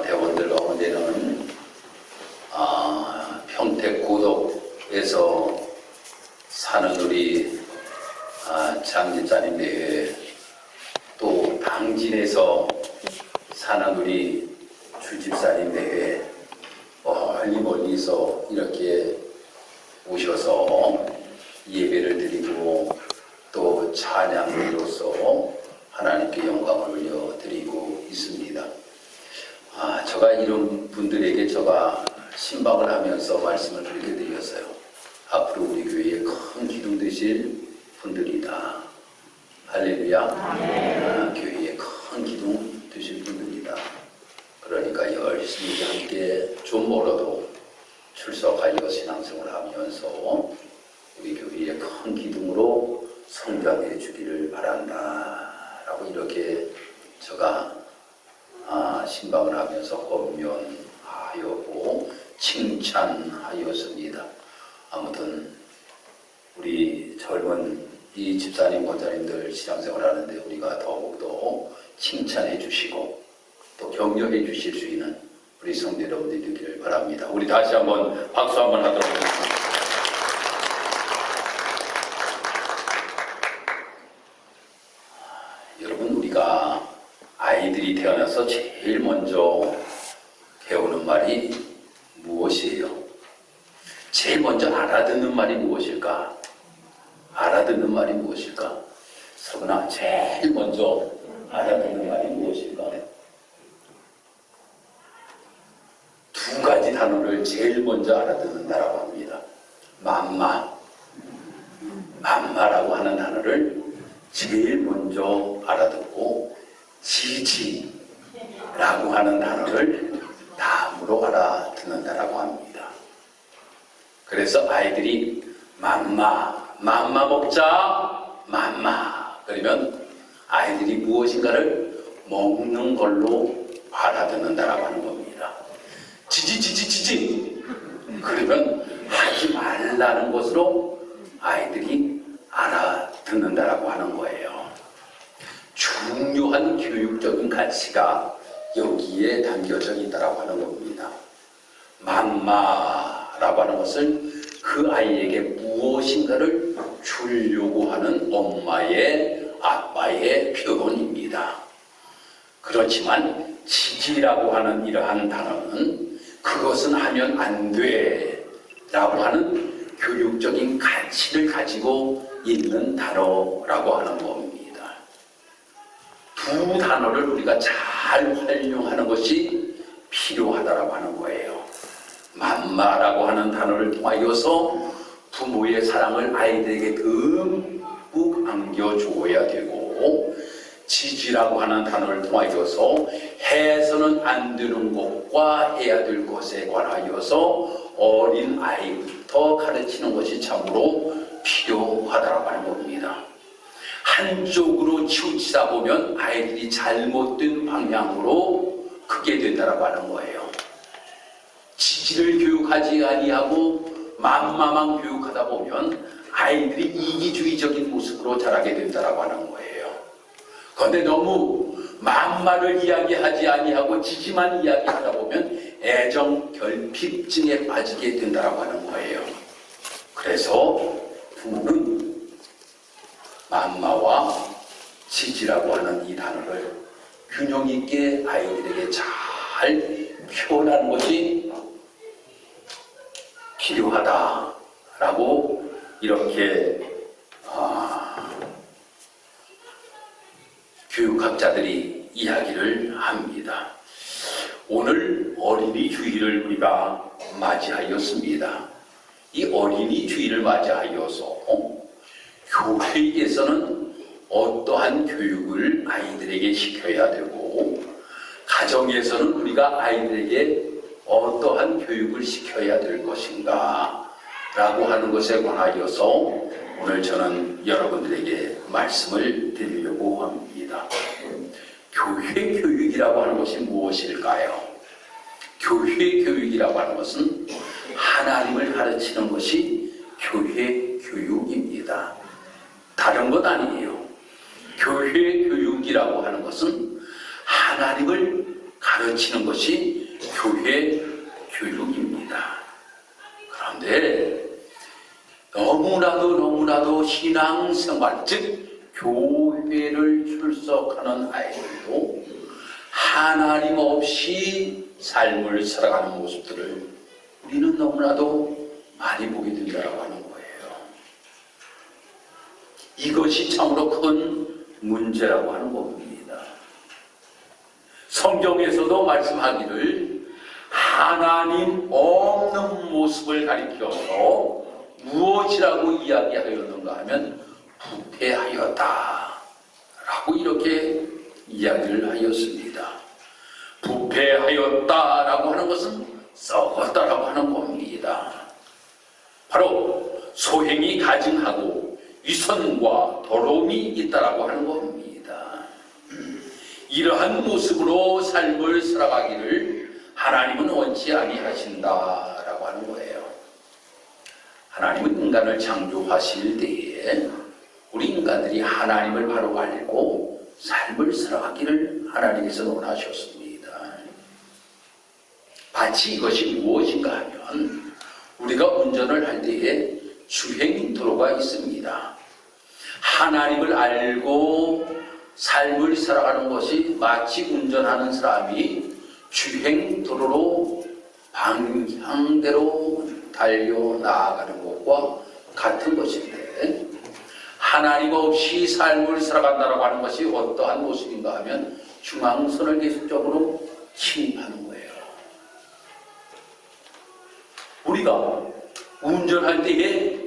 대원들 가운데는 평택 고덕에서 사는 우리 장집사님 내외, 또 당진에서 사는 우리 주집사님 내외, 멀리서 이렇게 오셔서 예배를 드리고 또 찬양으로서 하나님께 영광을 올려드리고 있습니다. 제가 이런 분들에게 제가 신방을 하면서 말씀을 그렇게 드렸어요. 앞으로 우리 교회에 큰 기둥 되실 분들이다. 할렐루야. 교회에 큰 기둥 되실 분들이다. 그러니까 열심히 함께 좀 멀어도 출석하여 신앙생활을 하면서 우리 교회의 큰 기둥으로 성장해 주기를 바란다 라고 이렇게 제가 신방을 하면서 권면하였고 칭찬하였습니다. 아무튼 우리 젊은 이 집사님 권사님들 신앙생활 하는데 우리가 더욱더 칭찬해 주시고 또 격려해 주실 수 있는 우리 성도 여러분들이 되기를 바랍니다. 우리 다시 한번 박수 한번 하도록 하겠습니다. 여러분, 우리가 아이들이 태어나서 제일 먼저 배우는 말이 무엇이에요? 제일 먼저 알아듣는 말이 무엇일까? 알아듣는 말이 무엇일까? 서은아, 제일 먼저 알아듣는 말이 무엇일까? 두 가지 단어를 제일 먼저 알아듣는다라고 합니다. 맘마라고 하는 단어를 제일 먼저 알아듣고 지지라고 하는 단어를 다음으로 알아듣는다라고 합니다. 그래서 아이들이 맘마 먹자, 그러면 아이들이 무엇인가를 먹는 걸로 알아듣는다라고 하는 겁니다. 지지 그러면 하지 말라는 것으로 아이들이 알아듣는다라고 하는 거예요. 중요한 교육적인 가치가 여기에 담겨져 있다라고 하는 겁니다. 맘마라고 하는 것은 그 아이에게 무엇인가를 주려고 하는 엄마의, 아빠의 표현입니다. 그렇지만 지지라고 하는 이러한 단어는 그것은 하면 안 돼 라고 하는 교육적인 가치를 가지고 있는 단어라고 하는 겁니다. 두 단어를 우리가 잘 활용하는 것이 필요하다라고 하는 거예요. 맘마라고 하는 단어를 통하여서 부모의 사랑을 아이들에게 듬뿍 안겨주어야 되고, 지지라고 하는 단어를 통하여서 해서는 안 되는 것과 해야 될 것에 관하여서 어린 아이부터 가르치는 것이 참으로 필요하다고 하는 겁니다. 한쪽으로 치우치다 보면 아이들이 잘못된 방향으로 크게 된다고 하는 거예요. 지지를 교육하지 아니하고 맘마만 교육하다 보면 아이들이 이기주의적인 모습으로 자라게 된다고 하는 거예요. 그런데 너무 맘마를 이야기하지 아니하고 지지만 이야기하다 보면 애정 결핍증에 빠지게 된다고 하는 거예요. 그래서 부모는 맘마와 지지라고 하는 이 단어를 균형 있게 아이들에게 잘 표현하는 것이 필요하다라고 이렇게 교육학자들이 이야기를 합니다. 오늘 어린이 주일을 우리가 맞이하였습니다. 이 어린이 주일을 맞이하여서 교회에서는 어떠한 교육을 아이들에게 시켜야 되고, 가정에서는 우리가 아이들에게 어떠한 교육을 시켜야 될 것인가 라고 하는 것에 관하여서 오늘 저는 여러분들에게 말씀을 드리려고 합니다. 교회 교육이라고 하는 것이 무엇일까요? 교회 교육이라고 하는 것은 하나님을 가르치는 것이 교회 교육입니다. 다른 것 아니에요. 교회 교육이라고 하는 것은 하나님을 가르치는 것이 교회 교육입니다. 그런데 너무나도 신앙생활, 즉 교회를 출석하는 아이들도 하나님 없이 삶을 살아가는 모습들을 우리는 너무나도 많이 보게 된다고 하는 거예요. 이것이 참으로 큰 문제라고 하는 겁니다. 성경에서도 말씀하기를 하나님 없는 모습을 가리켜서 무엇이라고 이야기하였는가 하면 부패하였다 라고 이렇게 이야기를 하였습니다. 부패하였다라고 하는 것은 썩었다라고 하는 겁니다. 바로 소행이 가증하고 위선과 더러움이 있다라고 하는 겁니다. 이러한 모습으로 삶을 살아가기를 하나님은 원치 아니하신다라고 하는 거예요. 하나님은 인간을 창조하실 때에 우리 인간들이 하나님을 바로 알고 삶을 살아가기를 하나님께서 원하셨습니다. 마치 이것이 무엇인가 하면 우리가 운전을 할 때에 주행도로가 있습니다. 하나님을 알고 삶을 살아가는 것이 마치 운전하는 사람이 주행도로로 방향대로 달려나가는 것과 같은 것인데, 하나님 없이 삶을 살아간다고 하는 것이 어떠한 모습인가 하면 중앙선을 계속적으로 침입하는 거예요. 우리가 운전할 때에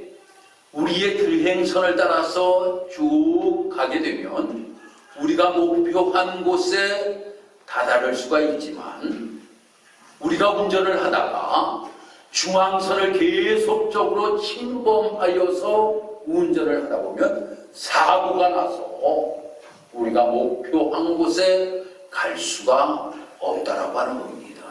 우리의 들행선을 따라서 쭉 가게 되면 우리가 목표한 곳에 다다를 수가 있지만, 우리가 운전을 하다가 중앙선을 계속적으로 침범하여서 운전을 하다 보면 사고가 나서 우리가 목표한 곳에 갈 수가 없다라고 하는 겁니다.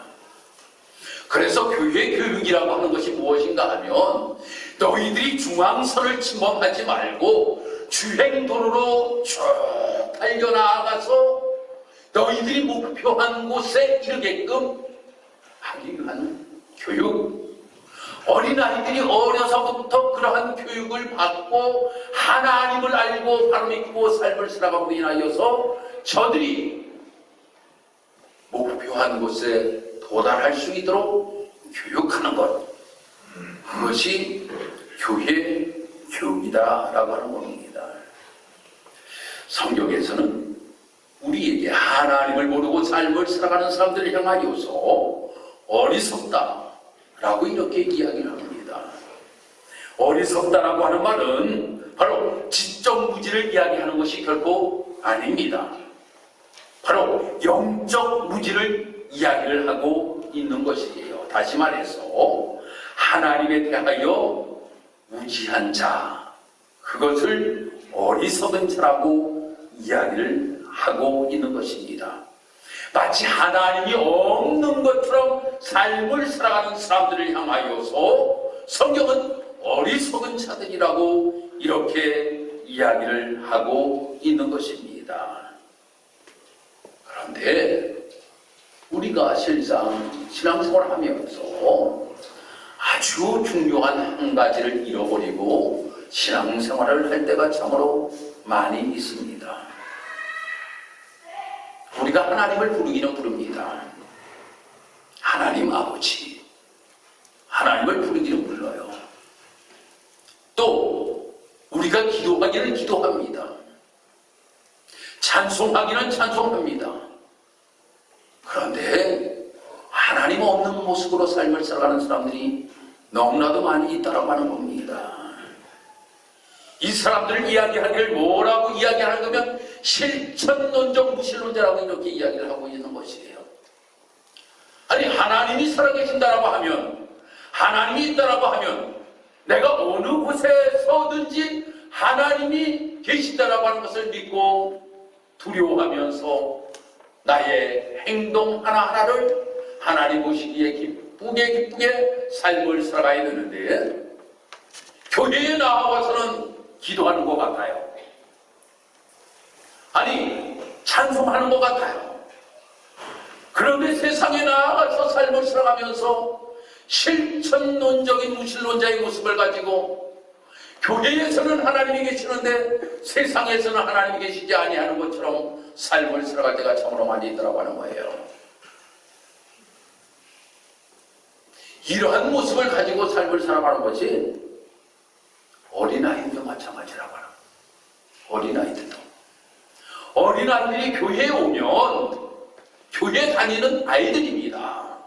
그래서 교회 교육이라고 하는 것이 무엇인가 하면 너희들이 중앙선을 침범하지 말고 주행도로로 쭉 달려나가서 너희들이 목표한 곳에 이르게끔 하기 위한 교육. 어린아이들이 어려서부터 그러한 교육을 받고 하나님을 알고 바로 믿고 삶을 살아가고 인하여서 저들이 목표한 곳에 도달할 수 있도록 교육하는 것, 그것이 교회 교육이다라고 하는 겁니다. 성경에서는 우리에게 하나님을 모르고 삶을 살아가는 사람들을 향하여서 어리석다라고 이렇게 이야기를 합니다. 어리석다라고 하는 말은 바로 지적 무지를 이야기하는 것이 결코 아닙니다. 바로 영적 무지를 이야기를 하고 있는 것이에요. 다시 말해서 하나님에 대하여 무지한 자, 그것을 어리석은 자라고 이야기를 하고 있는 것입니다. 마치 하나님이 없는 것처럼 삶을 살아가는 사람들을 향하여서 성경은 어리석은 자들이라고 이렇게 이야기를 하고 있는 것입니다. 그런데 우리가 실상 신앙생활을 하면서 아주 중요한 한 가지를 잃어버리고 신앙생활을 할 때가 참으로 많이 있습니다. 우리가 하나님을 부르기는 부릅니다. 하나님 아버지, 하나님을 부르기는 불러요. 또 우리가 기도하기는 기도합니다. 찬송하기는 찬송합니다. 그런데 하나님 없는 모습으로 삶을 살아가는 사람들이 너무나도 많이 있다고 하는 겁니다. 이 사람들을 이야기하기를 뭐라고 이야기하는 거면 실천론적 무신론자라고 이렇게 이야기를 하고 있는 것이에요. 아니, 하나님이 살아계신다라고 하면, 하나님이 있다라고 하면 내가 어느 곳에 서든지 하나님이 계신다라고 하는 것을 믿고 두려워하면서 나의 행동 하나하나를 하나님 보시기에 기쁘게 삶을 살아가야 되는데, 교회에 나와서는 기도하는 것 같아요. 아니, 찬송하는 것 같아요. 그런데 세상에 나아가서 삶을 살아가면서 실천론적인 무신론자의 모습을 가지고 교회에서는 하나님이 계시는데 세상에서는 하나님이 계시지 아니하는 것처럼 삶을 살아갈 때가 참으로 많이 있더라고 하는 거예요. 이러한 모습을 가지고 삶을 살아가는 것이 어린아이들도 마찬가지라고 하는 거예요. 어린아이들이 교회에 오면 교회 다니는 아이들입니다.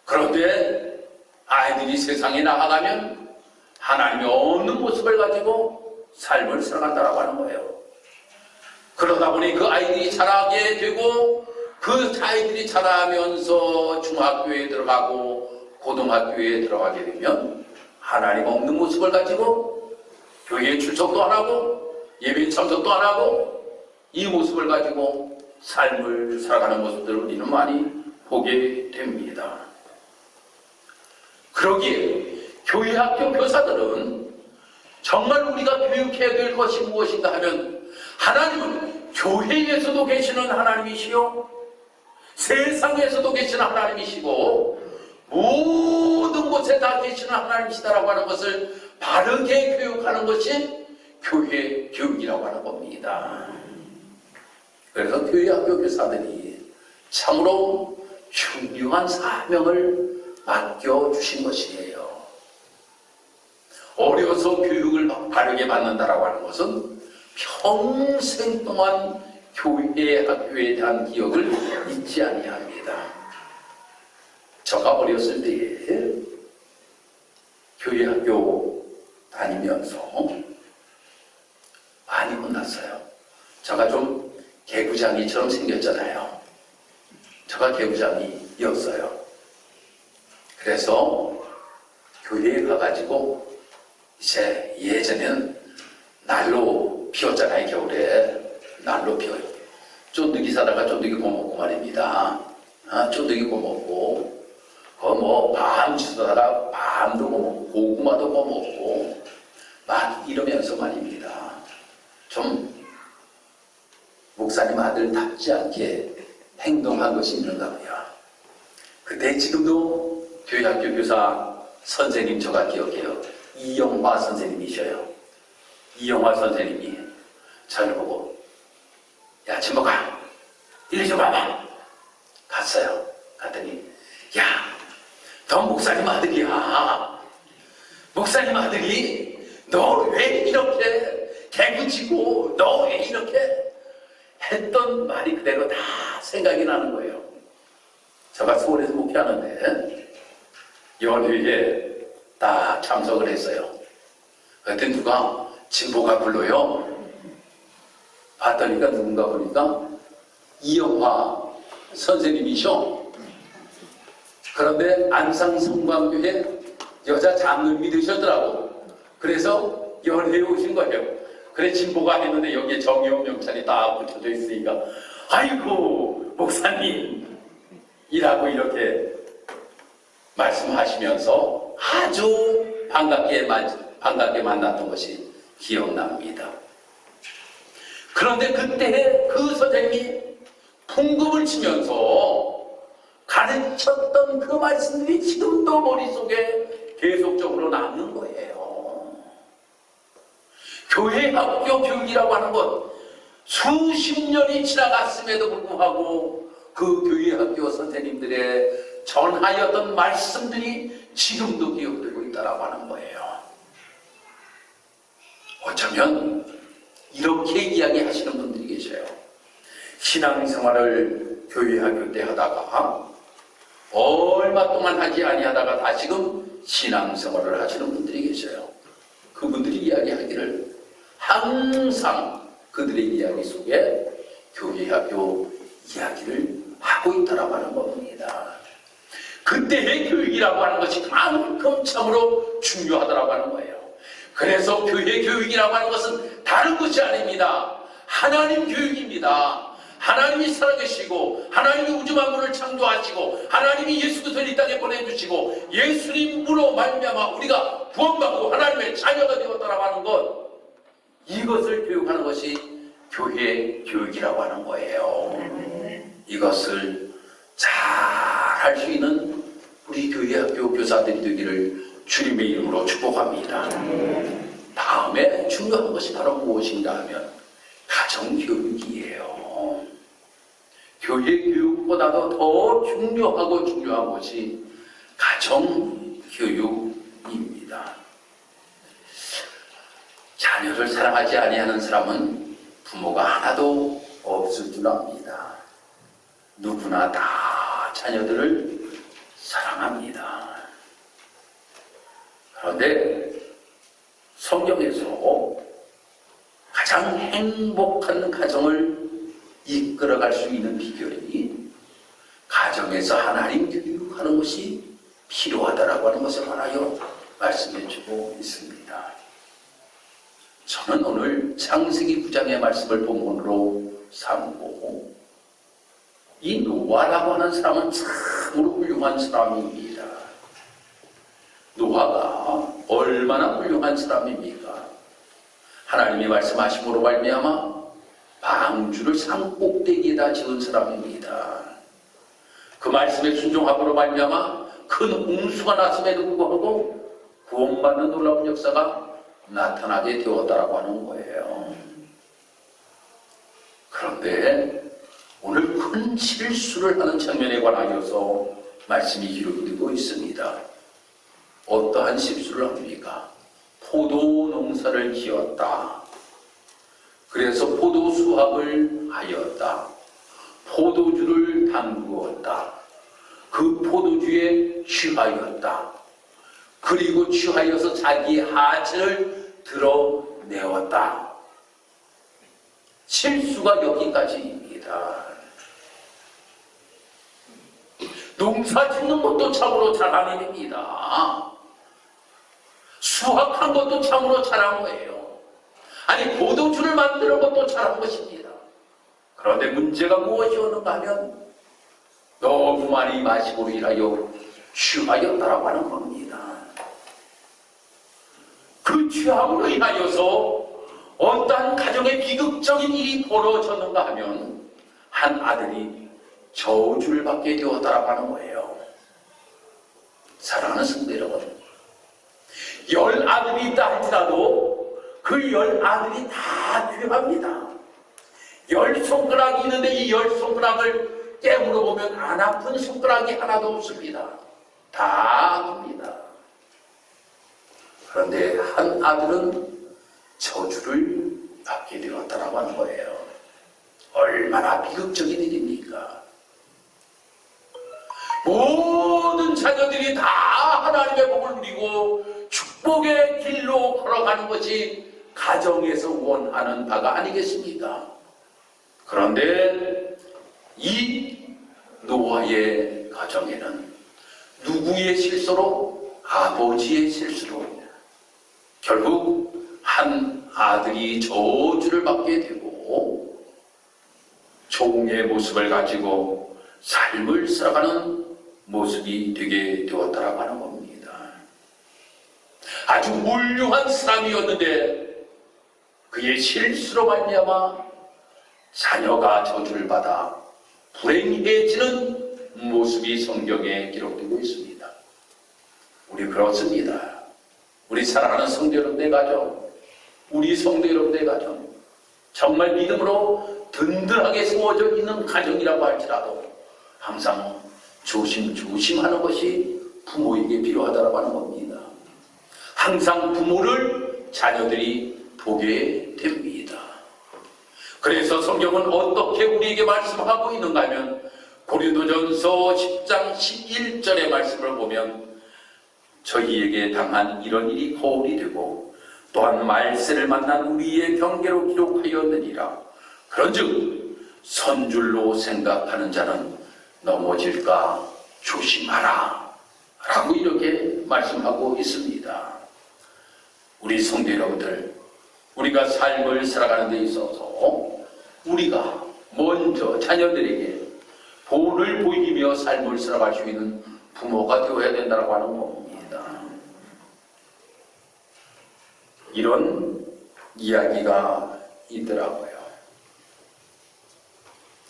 그런데 아이들이 세상에 나가가면 하나님이 없는 모습을 가지고 삶을 살아간다고 하는 거예요. 그러다 보니 그 아이들이 자라게 되고 그 아이들이 자라면서 중학교에 들어가고 고등학교에 들어가게 되면 하나님 없는 모습을 가지고 교회에 출석도 안 하고 예배 참석도 안 하고 이 모습을 가지고 삶을 살아가는 모습들을 우리는 많이 보게 됩니다. 그러기에 교회 학교 교사들은 정말 우리가 교육해야 될 것이 무엇인가 하면 하나님은 교회에서도 계시는 하나님이시요 세상에서도 계시는 하나님이시고 모든 곳에 다 계시는 하나님이시다라고 하는 것을 바르게 교육하는 것이 교회 교육이라고 하는 겁니다. 그래서 교회 학교 교사들이 참으로 중요한 사명을 맡겨주신 것이에요. 어려서 교육을 바르게 받는다라고 하는 것은 평생 동안 교회 학교에 대한 기억을 잊지 아니합니다. 제가 어렸을 때에 교회 학교 다니면서 많이 혼났어요. 제가 좀 개구장이처럼 생겼잖아요. 제가 개구장이였어요. 그래서 교회에 가가지고 이제 예전에는 난로 피웠잖아요. 겨울에 난로 피워요. 쫀득이 사다가 쫀득이 구워먹고 말입니다. 쫀득이 구워먹고 밤 주다가 밤도 구워먹고 고구마도 구워먹고 막 이러면서 말입니다. 좀 목사님 아들답지 않게 행동한 것이 있는가고요. 그때 지금도 교회학교 교사 선생님 저가 기억해요. 이영화 선생님이셔요. 이영화 선생님이 저를 보고 야 진복아 이리 좀 와봐. 갔어요. 갔더니 야 너 목사님 아들이야. 목사님 아들이 너 왜 이렇게 개구치고 너 왜 이렇게 했던 말이 그대로 다 생각이 나는 거예요. 제가 서울에서 목회하는데 연휴에 딱 참석을 했어요. 그때 누가 진보가 불러요. 봤더니까 누군가 보니까 이영화 선생님이셔. 그런데 안상성광교회 여자 장로님이 되셨더라고. 그래서 연회에 오신 거예요. 그래 진보가 했는데 여기에 정의용 명찰이 딱 붙여져 있으니까 아이고 목사님 이라고 이렇게 말씀하시면서 아주 반갑게 만났던 것이 기억납니다. 그런데 그때 그 선생님이 풍금을 치면서 가르쳤던 그 말씀들이 지금도 머릿속에 계속적으로 남는 거예요. 교회 학교 교육이라고 하는 것 수십 년이 지나갔음에도 불구하고 그 교회 학교 선생님들의 전하였던 말씀들이 지금도 기억되고 있다라고 하는 거예요. 어쩌면 이렇게 이야기하시는 분들이 계셔요. 신앙생활을 교회 학교 때 하다가 얼마 동안 하지 아니하다가 다시금 신앙생활을 하시는 분들이 계셔요. 그분들이 이야기하기를 항상 그들의 이야기 속에 교회 학교 이야기를 하고 있다라고 하는 겁니다. 그때의 교육이라고 하는 것이 그만큼 참으로 중요하다라고 하는 거예요. 그래서 교회 교육이라고 하는 것은 다른 것이 아닙니다. 하나님 교육입니다. 하나님이 살아계시고 하나님이 우주 만물을 창조하시고 하나님이 예수 그리스도를 이 땅에 보내주시고 예수님으로 말미암아 우리가 구원받고 하나님의 자녀가 되었다라고 하는 것, 이것을 교육하는 것이 교회 교육이라고 하는 거예요. 이것을 잘 할 수 있는 우리 교회 학교 교사들이 되기를 주님의 이름으로 축복합니다. 다음에 중요한 것이 바로 무엇인가 하면 가정교육이에요. 교회 교육보다도 더 중요하고 중요한 것이 가정교육입니다. 자녀를 사랑하지 아니하는 사람은 부모가 하나도 없을 줄 압니다. 누구나 다 자녀들을 사랑합니다. 그런데 성경에서 가장 행복한 가정을 이끌어갈 수 있는 비결이 가정에서 하나님 교육하는 것이 필요하다라고 하는 것을 말하여 말씀해 주고 있습니다. 저는 오늘 창세기 9장의 말씀을 본문으로 삼고 이 노아라고 하는 사람은 참으로 훌륭한 사람입니다. 노아가 얼마나 훌륭한 사람입니까? 하나님이 말씀하심으로 말미암아 방주를 산 꼭대기에다 지은 사람입니다. 그 말씀에 순종함으로 말미암아 큰 홍수가 났음에도 불구하고 구원받는 놀라운 역사가 나타나게 되었다라고 하는 거예요. 그런데 오늘 큰 실수를 하는 장면에 관하여서 말씀이 기록되고 있습니다. 어떠한 실수를 합니까? 포도 농사를 지었다. 그래서 포도 수확을 하였다. 포도주를 담그었다. 그 포도주에 취하였다. 그리고 취하여서 자기 하체를 드러내었다. 실수가 여기까지입니다. 농사 짓는 것도 참으로 잘한 일입니다. 수확한 것도 참으로 잘한 거예요. 아니 포도주를 만드는 것도 잘한 것입니다. 그런데 문제가 무엇이었는가 하면 너무 많이 마시고 인하여 취하였다라고 하는 겁니다. 그 취함으로 인하여서 어떠한 가정의 비극적인 일이 벌어졌는가 하면 한 아들이 저주를 받게 되었다라고 하는 거예요. 사랑하는 성도 여러분, 10아들이 있다 할지라도 그 10아들이 다 귀합니다. 10손가락이 있는데 이 10손가락을 깨물어 보면 안 아픈 손가락이 하나도 없습니다. 다 아픕니다. 그런데 한 아들은 저주를 받게 되었다라고 하는 거예요. 얼마나 비극적인 일입니까? 모든 자녀들이 다 하나님의 복을 누리고 축복의 길로 걸어가는 것이 가정에서 원하는 바가 아니겠습니까? 그런데 이 노아의 가정에는 누구의 실수로? 아버지의 실수로 결국 한 아들이 저주를 받게 되고 종의 모습을 가지고 삶을 살아가는 모습이 되게 되었다라고 하는 겁니다. 아주 훌륭한 사람이었는데 그의 실수로 말미암아 자녀가 저주를 받아 불행해지는 모습이 성경에 기록되고 있습니다. 우리 그렇습니다. 우리 사랑하는 성도 여러분의 가정, 우리 성도 여러분의 가정, 정말 믿음으로 든든하게 세워져 있는 가정이라고 할지라도 항상 조심하는 것이 부모에게 필요하다고 하는 겁니다. 항상 부모를 자녀들이 보게 됩니다. 그래서 성경은 어떻게 우리에게 말씀하고 있는가 하면 고린도전서 10장 11절의 말씀을 보면 저희에게 당한 이런 일이 거울이 되고 또한 말세를 만난 우리의 경계로 기록하였느니라. 그런즉 선줄로 생각하는 자는 넘어질까 조심하라 라고 이렇게 말씀하고 있습니다. 우리 성도 여러분들, 우리가 삶을 살아가는 데 있어서 우리가 먼저 자녀들에게 본을 보이며 삶을 살아갈 수 있는 부모가 되어야 된다고 하는 겁니다. 이런 이야기가 있더라고요.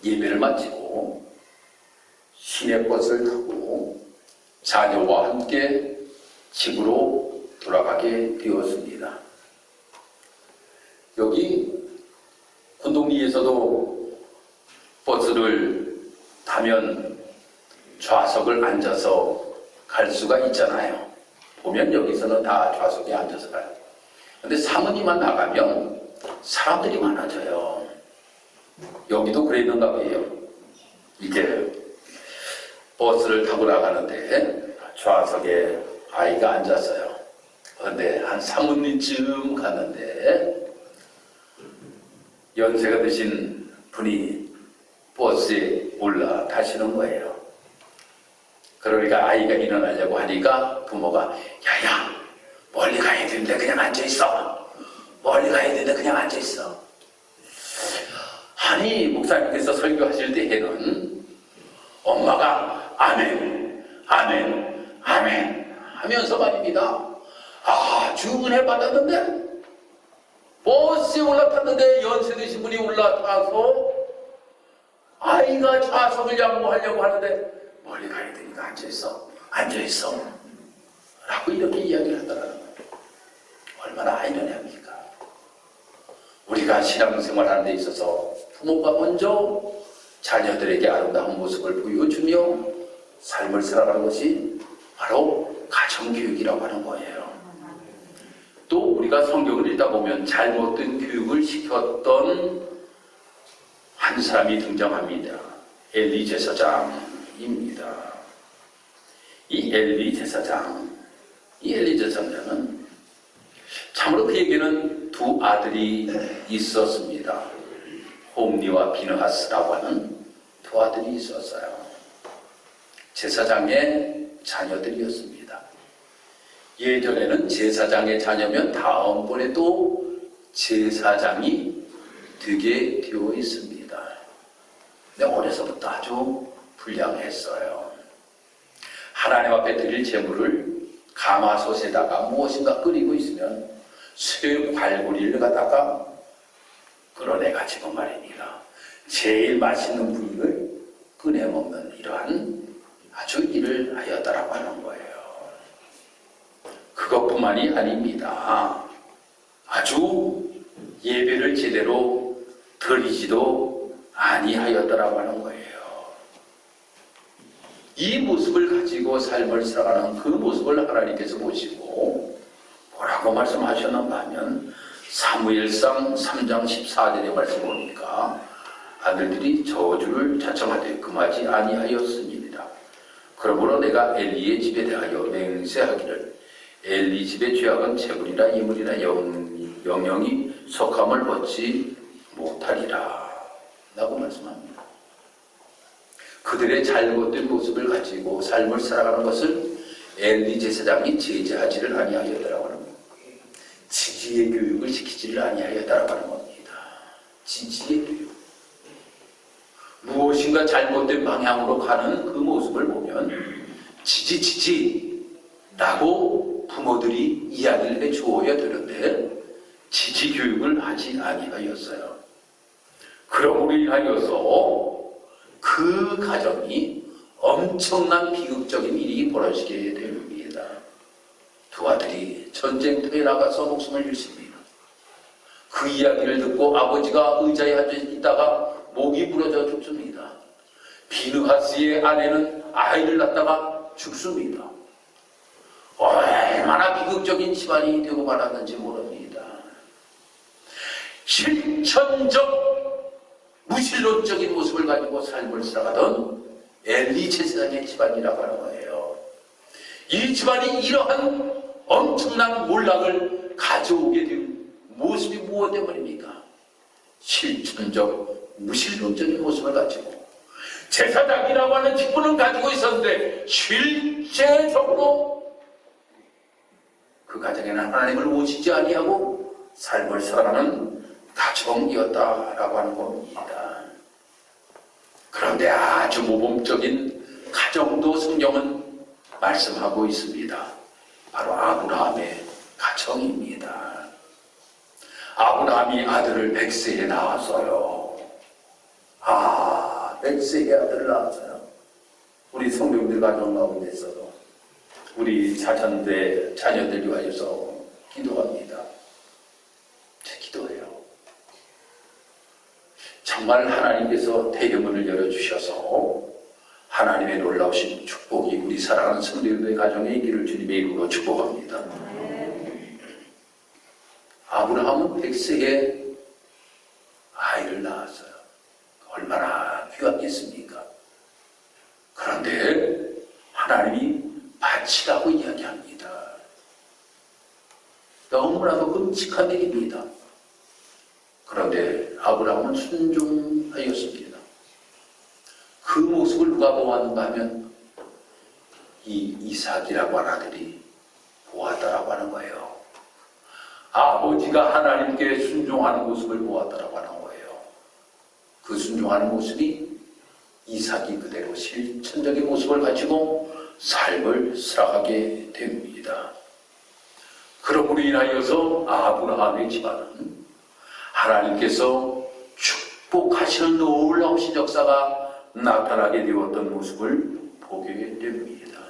예배를 마치고 시내버스를 타고 자녀와 함께 집으로 돌아가게 되었습니다. 여기 군동리에서도 버스를 타면 좌석을 앉아서 갈 수가 있잖아요. 보면 여기서는 다 좌석에 앉아서 가요. 근데 사모님만 나가면 사람들이 많아져요. 여기도 그랬는가 봐요. 이게 버스를 타고 나가는데 좌석에 아이가 앉았어요. 그런데 한 사모님쯤 갔는데 연세가 드신 분이 버스에 올라타시는 거예요. 그러니까 아이가 일어나려고 하니까 부모가 야야 멀리 가야 되는데 그냥 앉아있어. 멀리 가야 되는데 그냥 앉아있어. 아니 목사님께서 설교하실 때에는 엄마가 아멘 아멘 아멘 하면서 말입니다. 아주 은혜 받았는데 버스에 올라탔는데 연세 드신 분이 올라타서 아이가 좌석을 양보하려고 하는데 멀리 가야 되니까 앉아있어 앉아있어 라고 이렇게 이야기를 하더라는 거예요. 얼마나 아이러니합니까? 우리가 신앙생활하는 데 있어서 부모가 먼저 자녀들에게 아름다운 모습을 보여주며 삶을 살아가는 것이 바로 가정교육이라고 하는 거예요. 또 우리가 성경을 읽다 보면 잘못된 교육을 시켰던 한 사람이 등장합니다. 엘리 제사장입니다. 이 엘리 제사장은 참으로 그에게는 두 아들이 있었습니다. 홈리와 비느하스라고 하는 두 아들이 있었어요. 제사장의 자녀들이었습니다. 예전에는 제사장의 자녀면 다음번에도 제사장이 되게 되어 있습니다. 근데 어려서부터 아주 불량했어요. 하나님 앞에 드릴 제물을 가마솥에다가 무엇인가 끓이고 있으면 쇠 발구리를 갖다가 끌어내가지고 말입니다. 제일 맛있는 부위를 꺼내먹는 이러한 아주 일을 하였다라고 하는 거예요. 그것뿐만이 아닙니다. 아주 예배를 제대로 드리지도 아니하였다라고 하는 거예요. 이 모습을 가지고 삶을 살아가는 그 모습을 하나님께서 보시고 뭐라고 말씀하셨는가 하면 사무엘상 3장 14절의 말씀 보니까 아들들이 저주를 자청하되 금하지 아니하였습니다. 그러므로 내가 엘리의 집에 대하여 맹세하기를 엘리 집의 죄악은 재물이나 이물이나 영영이 속함을 얻지 못하리라 라고 말씀합니다. 그들의 잘못된 모습을 가지고 삶을 살아가는 것을 엘리 제사장이 제재하지를 아니하였다라고 하는 겁니다. 지지의 교육을 시키지를 아니하였다라고 하는 겁니다. 지지의 교육. 무엇인가 잘못된 방향으로 가는 그 모습을 보면 지지라고 부모들이 이야기를 해주어야 되는데 지지 교육을 하지 아니하였어요. 그러므로 인하여서 그 가정이 엄청난 비극적인 일이 벌어지게 됩니다. 두 아들이 전쟁터에 나가서 목숨을 잃습니다. 그 이야기를 듣고 아버지가 의자에 앉아 있다가 목이 부러져 죽습니다. 비느하스의 아내는 아이를 낳다가 죽습니다. 얼마나 비극적인 집안이 되고 말았는지 모릅니다. 실천적 무신론적인 모습을 가지고 삶을 살아가던 엘리 제사장의 집안이라고 하는 거예요. 이 집안이 이러한 엄청난 몰락을 가져오게 된 모습이 무엇 때문입니까? 실천적 무신론적인 모습을 가지고 제사장이라고 하는 직분을 가지고 있었는데 실제적으로 그 가정에는 하나님을 모시지 아니하고 삶을 살아가는 가정이었다라고 하는 겁니다. 그런데 아주 모범적인 가정도 성경은 말씀하고 있습니다. 바로 아브라함의 가정입니다. 아브라함이 아들을 백세에 낳았어요. 백세에 아들을 낳았어요. 우리 성도님들 가정 가운데서 우리 자녀들 위하여서 기도합니다. 제 기도해요. 정말 하나님께서 대대문을 열어주셔서 하나님의 놀라우신 축복이 우리 사랑하는 성도님들의 가정에 있기를 주님의 이름으로 축복합니다. 아브라함은 100세에 아이를 낳았어요. 얼마나 귀하겠습니까? 그런데 하나님이 바치라고 이야기합니다. 너무나도 끔찍한 일입니다. 그런데 아브라함은 순종하였습니다. 그 모습을 누가 보았는가 하면 이 이삭이라고 하는 아들이 보았다라고 하는 거예요. 아버지가 하나님께 순종하는 모습을 보았다라고 하는 거예요. 그 순종하는 모습이 이삭이 그대로 실천적인 모습을 가지고 삶을 살아가게 됩니다. 그러므로 인하여서 아브라함의 집안은 하나님께서 축복하시는 놀라우신 역사가 나타나게 되었던 모습을 보게 됩니다.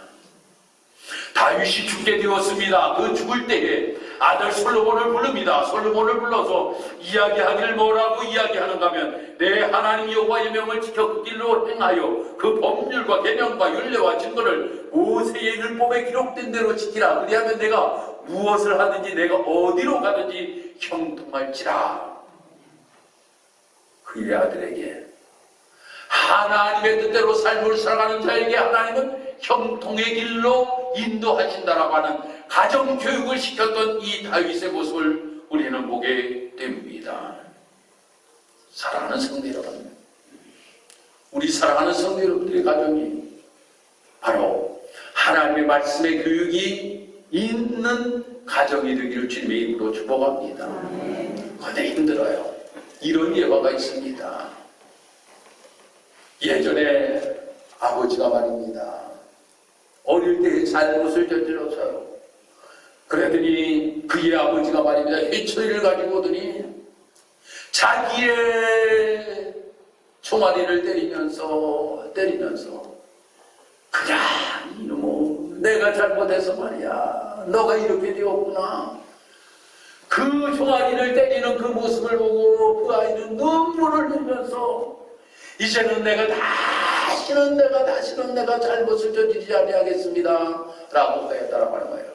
다윗이 죽게 되었습니다. 그 죽을 때에 아들 솔로몬을 부릅니다. 솔로몬을 불러서 이야기하기를 뭐라고 이야기하는가 하면 내 하나님 여호와의 명을 지켜 그 길로 행하여 그 법률과 계명과 율례와 증거를 모세의 율법에 기록된 대로 지키라. 그리하면 내가 무엇을 하든지 내가 어디로 가든지 형통할지라. 그의 아들에게 하나님의 뜻대로 삶을 살아가는 자에게 하나님은 형통의 길로 인도하신다라고 하는 가정교육을 시켰던 이 다윗의 모습을 우리는 보게 됩니다. 사랑하는 성도 여러분, 우리 사랑하는 성도 여러분들의 가정이 바로 하나님의 말씀의 교육이 있는 가정이 되기를 주님의 이름으로 축복합니다. 그런데 힘들어요. 이런 예화가 있습니다. 예전에 아버지가 말입니다. 어릴 때 잘못을 저질렀어요. 그랬더니 그의 아버지가 말입니다. 회초리를 가지고 오더니 자기의 총알이를 때리면서 그냥 이놈아 내가 잘못해서 말이야. 너가 이렇게 되었구나. 그 종아리를 때리는 그 모습을 보고 그 아이는 눈물을 흘리면서 이제는 내가 다시는 내가 잘못을 저지르지 아니하겠습니다 라고 했다라고 하는 거예요.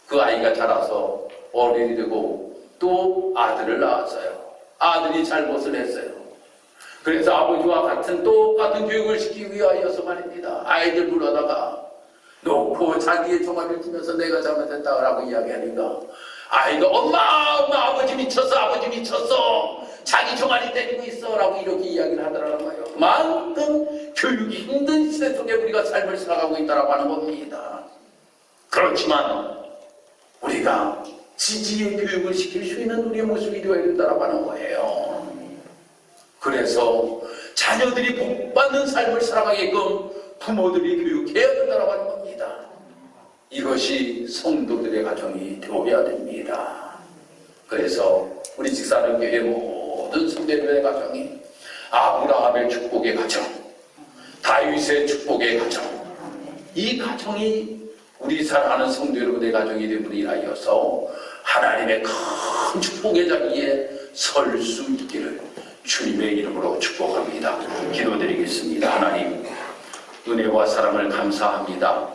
그 아이가 자라서 어른이 되고 또 아들을 낳았어요. 아들이 잘못을 했어요. 그래서 아버지와 같은 똑같은 교육을 시키기 위하여서 말입니다. 아이들 불러다가 놓고 자기의 종아리를 치면서 내가 잘못했다라고 이야기하니까 아이가 엄마 아버지 미쳤어 자기 종아리 때리고 있어 라고 이렇게 이야기를 하더라는 거예요. 그만큼 교육이 힘든 시대 속에 우리가 삶을 살아가고 있다라고 하는 겁니다. 그렇지만 우리가 지지의 교육을 시킬 수 있는 우리의 모습이 되어야 된다라고 하는 거예요. 그래서 자녀들이 복받는 삶을 살아가게끔 부모들이 교육해야 된다라고 하는 겁니다. 이것이 성도들의 가정이 되어야 됩니다. 그래서 우리 직사는교회 모든 성도들의 가정이 아브라함의 축복의 가정, 다윗의 축복의 가정, 이 가정이 우리 사랑하는 성도 여러분의 가정이 됨으로 인하여서 하나님의 큰 축복의 자리에 설 수 있기를 주님의 이름으로 축복합니다. 기도드리겠습니다. 하나님, 은혜와 사랑을 감사합니다.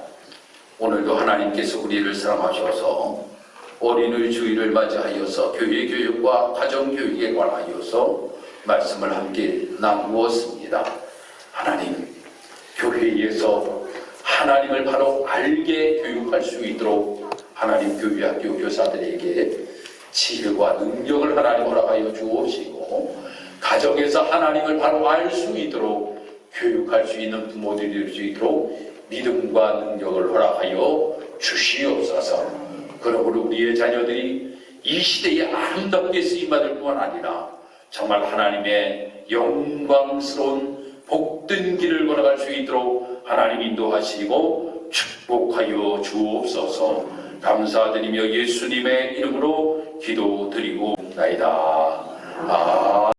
오늘도 하나님께서 우리를 사랑하셔서 어린이 주일을 맞이하여서 교회 교육과 가정 교육에 관하여서 말씀을 함께 나누었습니다. 하나님, 교회에서 하나님을 바로 알게 교육할 수 있도록 하나님 교회학교 교사들에게 지혜와 능력을 하나님 허락하여 주옵시고, 가정에서 하나님을 바로 알 수 있도록 교육할 수 있는 부모들이 될 수 있도록 믿음과 능력을 허락하여 주시옵소서. 그러므로 우리의 자녀들이 이 시대에 아름답게 쓰임받을 뿐만 아니라 정말 하나님의 영광스러운 복된 길을 걸어갈 수 있도록 하나님 인도하시고 축복하여 주옵소서. 감사드리며 예수님의 이름으로 기도드리고 나이다.